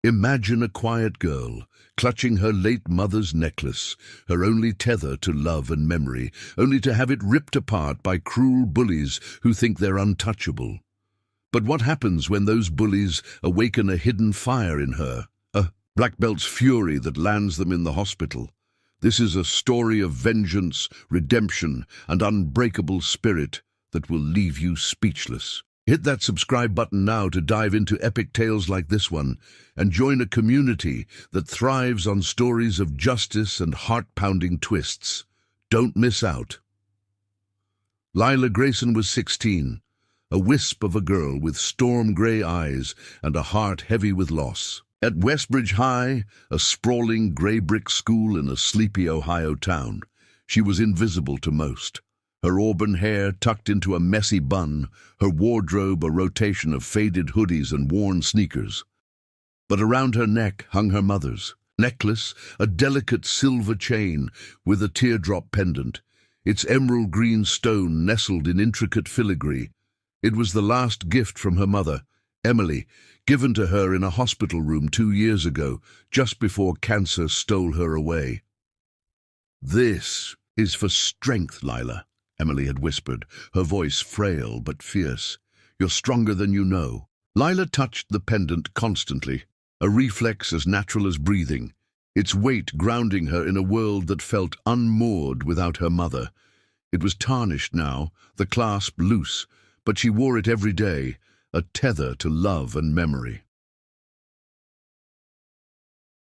Imagine a quiet girl, clutching her late mother's necklace, her only tether to love and memory, only to have it ripped apart by cruel bullies who think they're untouchable. But what happens when those bullies awaken a hidden fire in her, a black belt's fury that lands them in the hospital? This is a story of vengeance, redemption, and unbreakable spirit that will leave you speechless. Hit that subscribe button now to dive into epic tales like this one and join a community that thrives on stories of justice and heart-pounding twists. Don't miss out. Lila Grayson was 16, a wisp of a girl with storm-gray eyes and a heart heavy with loss. At Westbridge High, a sprawling gray brick school in a sleepy Ohio town, she was invisible to most. Her auburn hair tucked into a messy bun, her wardrobe a rotation of faded hoodies and worn sneakers. But around her neck hung her mother's necklace, a delicate silver chain with a teardrop pendant, its emerald green stone nestled in intricate filigree. It was the last gift from her mother, Emily, given to her in a hospital room 2 years ago, just before cancer stole her away. "This is for strength, Lila," Emily had whispered, her voice frail but fierce. "You're stronger than you know." Lila touched the pendant constantly, a reflex as natural as breathing, its weight grounding her in a world that felt unmoored without her mother. It was tarnished now, the clasp loose, but she wore it every day, a tether to love and memory.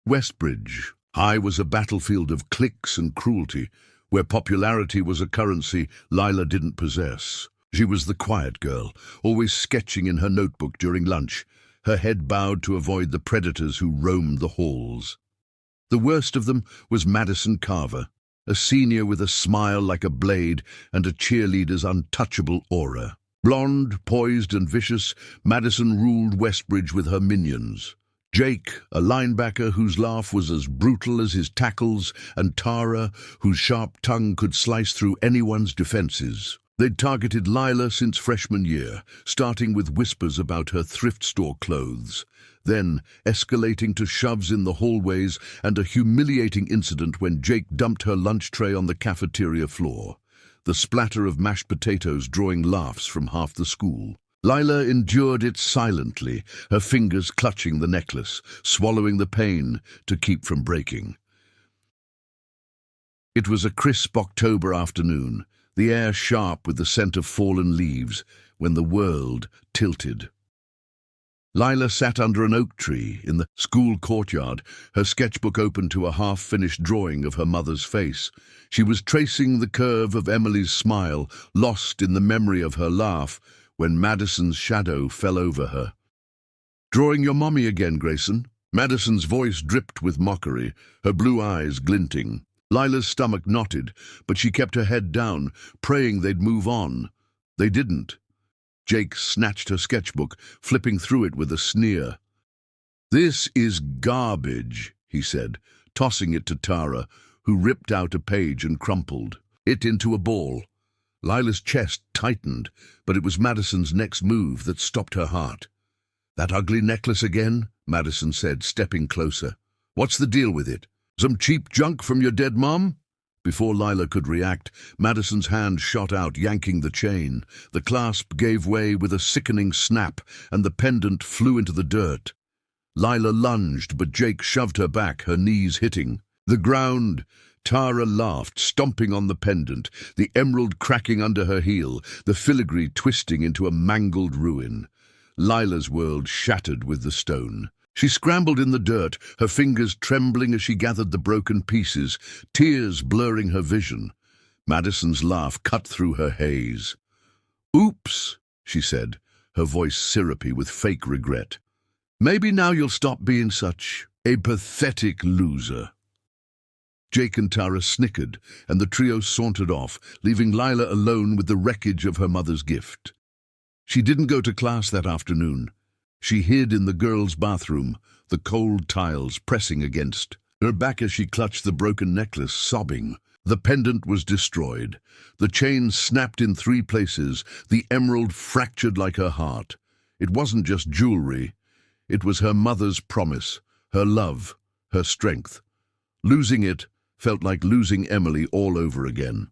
Westbridge High was a battlefield of cliques and cruelty, where popularity was a currency Lila didn't possess. She was the quiet girl, always sketching in her notebook during lunch, her head bowed to avoid the predators who roamed the halls. The worst of them was Madison Carver, a senior with a smile like a blade and a cheerleader's untouchable aura. Blonde, poised and vicious, Madison ruled Westbridge with her minions. Jake, a linebacker whose laugh was as brutal as his tackles, and Tara, whose sharp tongue could slice through anyone's defenses. They'd targeted Lila since freshman year, starting with whispers about her thrift store clothes, then escalating to shoves in the hallways and a humiliating incident when Jake dumped her lunch tray on the cafeteria floor, the splatter of mashed potatoes drawing laughs from half the school. Lila endured it silently, her fingers clutching the necklace, swallowing the pain to keep from breaking. It was a crisp October afternoon, the air sharp with the scent of fallen leaves, when the world tilted. Lila sat under an oak tree in the school courtyard, her sketchbook open to a half-finished drawing of her mother's face. She was tracing the curve of Emily's smile, lost in the memory of her laugh, when Madison's shadow fell over her. "Drawing your mommy again, Grayson?" Madison's voice dripped with mockery, her blue eyes glinting. Lila's stomach knotted, but she kept her head down, praying they'd move on. They didn't. Jake snatched her sketchbook, flipping through it with a sneer. "This is garbage," he said, tossing it to Tara, who ripped out a page and crumpled it into a ball. Lila's chest tightened, but it was Madison's next move that stopped her heart. "That ugly necklace again?" Madison said, stepping closer. "What's the deal with it? Some cheap junk from your dead mom?" Before Lila could react, Madison's hand shot out, yanking the chain. The clasp gave way with a sickening snap, and the pendant flew into the dirt. Lila lunged, but Jake shoved her back, her knees hitting the ground. Tara laughed, stomping on the pendant, the emerald cracking under her heel, the filigree twisting into a mangled ruin. Lila's world shattered with the stone. She scrambled in the dirt, her fingers trembling as she gathered the broken pieces, tears blurring her vision. Madison's laugh cut through her haze. "Oops," she said, her voice syrupy with fake regret. "Maybe now you'll stop being such a pathetic loser." Jake and Tara snickered, and the trio sauntered off, leaving Lila alone with the wreckage of her mother's gift. She didn't go to class that afternoon. She hid in the girls' bathroom, the cold tiles pressing against her back as she clutched the broken necklace, sobbing. The pendant was destroyed. The chain snapped in 3 places, the emerald fractured like her heart. It wasn't just jewelry. It was her mother's promise, her love, her strength. Losing it felt like losing Emily all over again.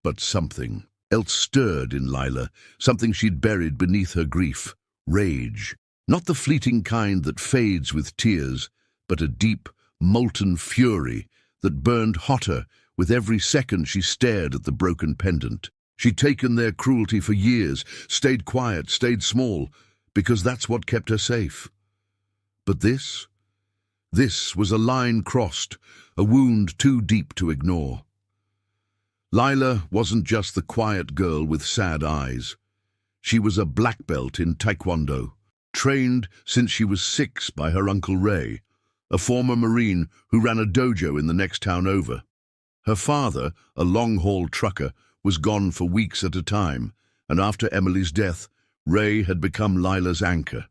But something else stirred in Lila, something she'd buried beneath her grief. Rage. Not the fleeting kind that fades with tears, but a deep, molten fury that burned hotter with every second she stared at the broken pendant. She'd taken their cruelty for years, stayed quiet, stayed small, because that's what kept her safe. But this was a line crossed, a wound too deep to ignore. Lila wasn't just the quiet girl with sad eyes. She was a black belt in Taekwondo, trained since she was 6 by her Uncle Ray, a former Marine who ran a dojo in the next town over. Her father, a long-haul trucker, was gone for weeks at a time, and after Emily's death, Ray had become Lila's anchor.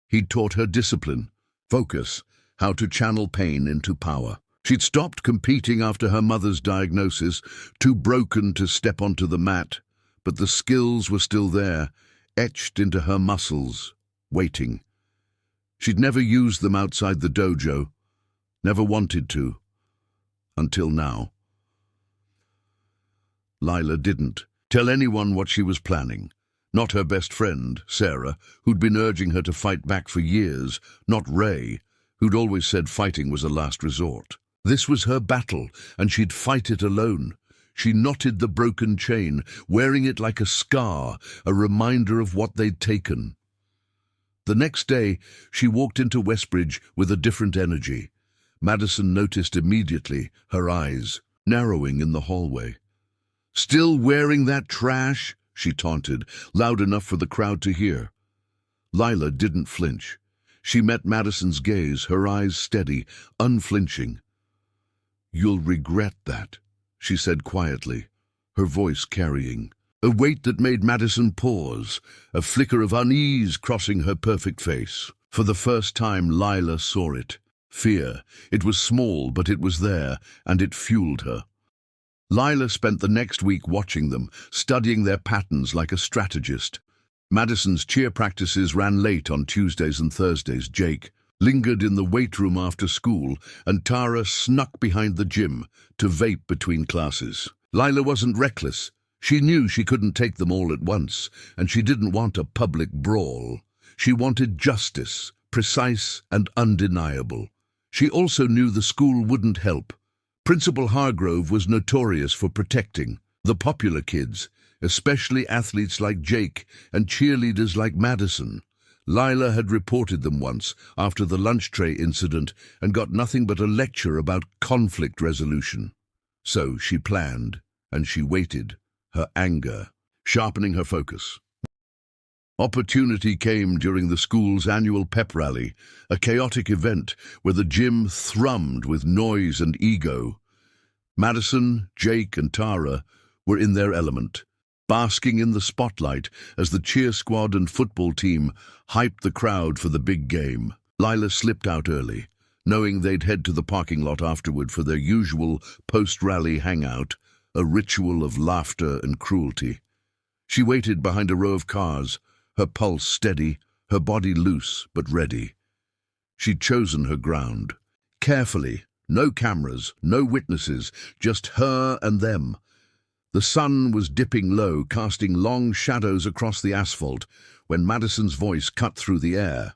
He'd taught her discipline, focus, how to channel pain into power. She'd stopped competing after her mother's diagnosis, too broken to step onto the mat, but the skills were still there, etched into her muscles, waiting. She'd never used them outside the dojo, never wanted to, until now. Lila didn't tell anyone what she was planning. Not her best friend, Sarah, who'd been urging her to fight back for years, not Ray, who'd always said fighting was a last resort. This was her battle, and she'd fight it alone. She knotted the broken chain, wearing it like a scar, a reminder of what they'd taken. The next day, she walked into Westbridge with a different energy. Madison noticed immediately, her eyes narrowing in the hallway. "Still wearing that trash?" she taunted, loud enough for the crowd to hear. Lila didn't flinch. She met Madison's gaze, her eyes steady, unflinching. "You'll regret that," she said quietly, her voice carrying a weight that made Madison pause, a flicker of unease crossing her perfect face. For the first time, Lila saw it. Fear. It was small, but it was there, and it fueled her. Lila spent the next week watching them, studying their patterns like a strategist. Madison's cheer practices ran late on Tuesdays and Thursdays. Jake lingered in the weight room after school, and Tara snuck behind the gym to vape between classes. Lila wasn't reckless. She knew she couldn't take them all at once, and she didn't want a public brawl. She wanted justice, precise and undeniable. She also knew the school wouldn't help. Principal Hargrove was notorious for protecting the popular kids, especially athletes like Jake and cheerleaders like Madison. Lila had reported them once after the lunch tray incident and got nothing but a lecture about conflict resolution. So she planned, and she waited, her anger sharpening her focus. Opportunity came during the school's annual pep rally, a chaotic event where the gym thrummed with noise and ego. Madison, Jake, and Tara were in their element, basking in the spotlight as the cheer squad and football team hyped the crowd for the big game. Lila slipped out early, knowing they'd head to the parking lot afterward for their usual post-rally hangout, a ritual of laughter and cruelty. She waited behind a row of cars, her pulse steady, her body loose but ready. She'd chosen her ground. Carefully, no cameras, no witnesses, just her and them. The sun was dipping low, casting long shadows across the asphalt, when Madison's voice cut through the air.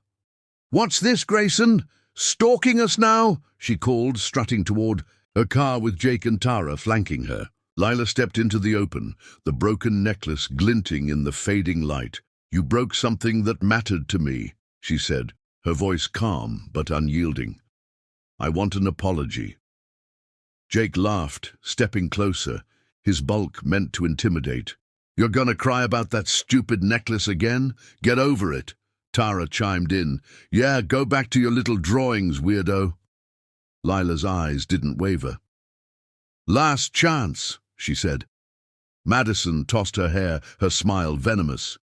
"What's this, Grayson? Stalking us now?" she called, strutting toward a car with Jake and Tara flanking her. Lila stepped into the open, the broken necklace glinting in the fading light. "You broke something that mattered to me," she said, her voice calm but unyielding. "I want an apology." Jake laughed, stepping closer, his bulk meant to intimidate. "You're gonna cry about that stupid necklace again? Get over it." Tara chimed in. "Yeah, go back to your little drawings, weirdo." Lila's eyes didn't waver. "Last chance," she said. Madison tossed her hair, her smile venomous.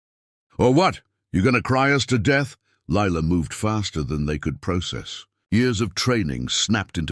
"Or what? You gonna cry us to death?" Lila moved faster than they could process. Years of training snapped into